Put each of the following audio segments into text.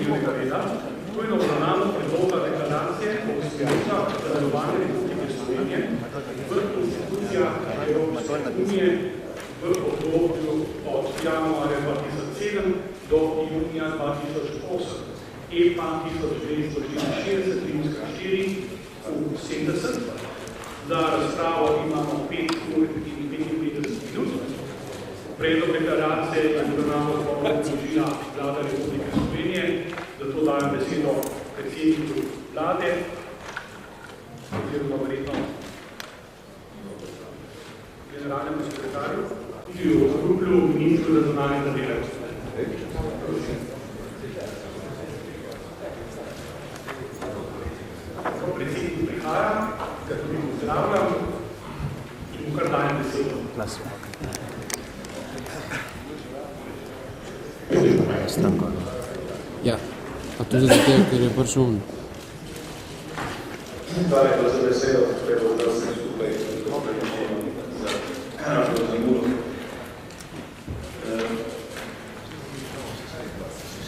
dnevnega reda, to je na obravnavo predloga deklaracije o usmeritvah za delovanje Republike Slovenije v institucijah Evropske unije v obdobju od januarja 2007 do junija 2008, EPA 1964-4-70. Za razpravo imamo 5 ur in 55 minut. Predlog deklaracije je obravnavo položila Vlada Republike Slovenije, zato dajem besedo predsedniku Vlade, oziroma verjetno generalnemu sekretarju, Ruplju, ministru za zunanje zadeve. Ko predsednik prihaja, ga tudi pozdravljam in mu kar dajem besedo. Ja, pa tudi zato, ker je prišel on. Hvala lepa za besedo, predlog, da sem skupaj za zamudo.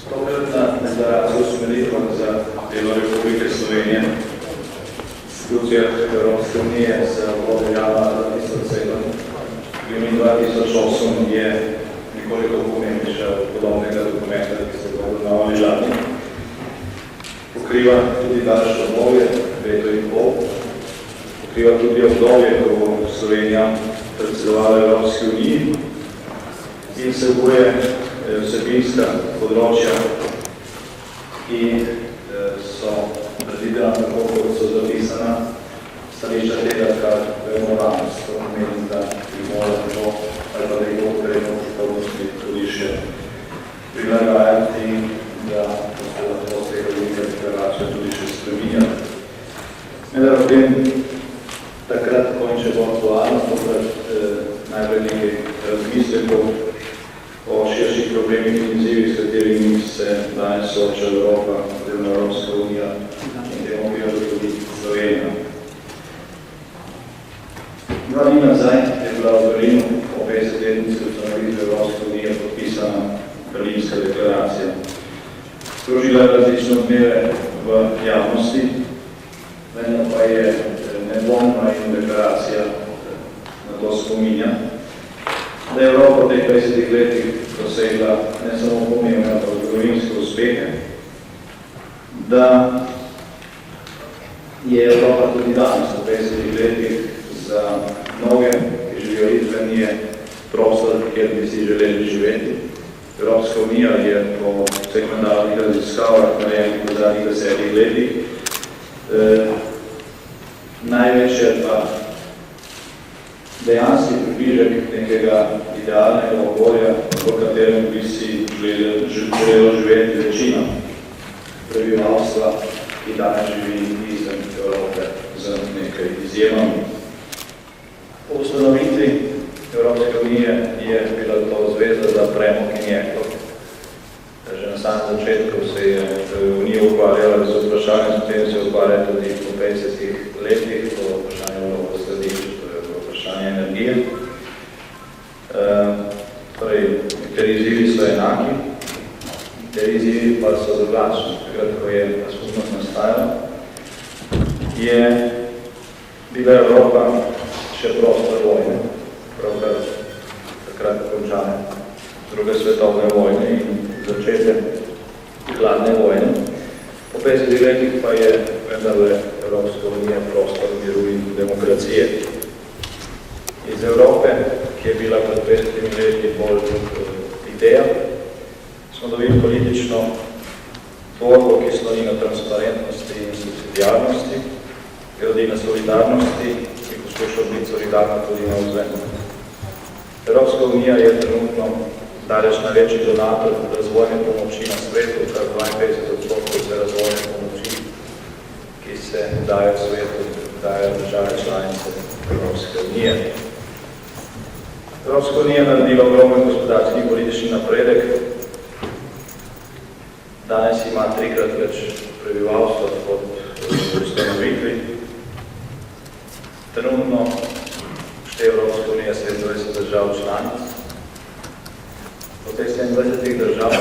Stokratna deklaracija o usmeritvah za delo Republike Slovenije, institucija Evropske unije se obravnava 2007, v juni 2008 je nekoliko pomembnejša od podobnega dokumenta, ki se ga obravnavali lani. Pokriva tudi daljše obdobje, 2,5. Pokriva tudi obdobje, ko bo Slovenija predsedovala Evropski uniji in vsebuje vsebinska področja, ki so predvidena tako, kot so zapisana stališča tega, kar vemo danes. To pomeni, da bi morali to ali pa da je potrebno v prihodnosti tudi še prilagajati, da se lahko z tega velika deklaracija tudi še spreminja. Vendar o tem takrat, ko in če bo aktualno, tokrat najprej nekaj razmislekov o širših problemih in izzivih, s katerimi se danes sooča Evropa, oziroma Evropska unija in temu tudi Slovenija. 2 dni nazaj je bila v Berlinu o 50-letnici ustanovitve Evropske unije podpisana Berlinska deklaracija. Sprožila je različne odmeve v javnosti, vendar pa je nedvomna in deklaracija na to spominja, da je Evropa v teh 50 letih dosegla ne samo pomembne, ampak zgodovinske uspehe, da je Evropa tudi danes v 50 letih za mnoge, ki živijo izven nje, prostor, kjer bi si želeli živeti. Evropska unija je po vseh mednarodnih raziskavah narejenih v zadnjih 10 letih največje pa dejanski približek nekega idealnega okolja, v katerem bi si želelo živeti večina prebivalstva, ki danes živi izven Evrope z nekaj izjemami. Po ustanovitvi Evropske unije je bila to zveza za premog in jeklo. Že na samem začetku se je Unija ukvarjala z vprašanjem, s tem se ukvarja tudi po 50 letih, to vprašanje mnogo sledišče, to je vprašanje energije. Torej, nekateri izzivi so enaki, nekateri izzivi pa so drugačni. Takrat, ko je skupnost nastajala, je bila Evropa še prostor vojne, pravkar takrat končane druge svetovne vojne in začetek hladne vojne. Po 50 letih pa je vendarle Evropska unija prostor miru in demokracije. Iz Evrope, ki je bila pred 50 leti bolj ideja, smo dobili politično tvorbo, ki sloni na transparentnosti in subsidiarnosti, gradi na solidarnosti in poskuša biti solidarna tudi na vzven. Evropska unija je trenutno daleč največji donator razvojne pomoči na svetu, kar 52% vse razvojne pomoči, ki se dajo v svetu, dajo države članice Evropske unije. Evropska unija je naredila ogromen gospodarski in politični napredek. Danes ima 3-krat več prebivalstva pod ustanovitvi. Trenutno šteje Evropska unija 27 držav članic. Od teh 27 držav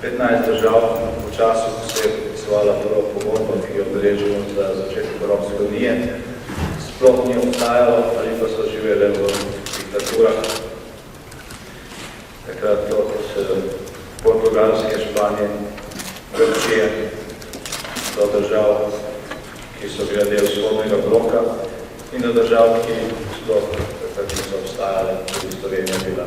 15 držav v času, ko se je podpisovala prvo pogodbo, ki jo beležimo za začetek Evropske unije, sploh ni obstajalo ali pa so živele v diktaturah. Takrat od Portugalske, Španije, Grčije do držav, ki so bile del vzhodnega bloka in do držav, ki sploh takrat niso obstajale, tudi Slovenija bila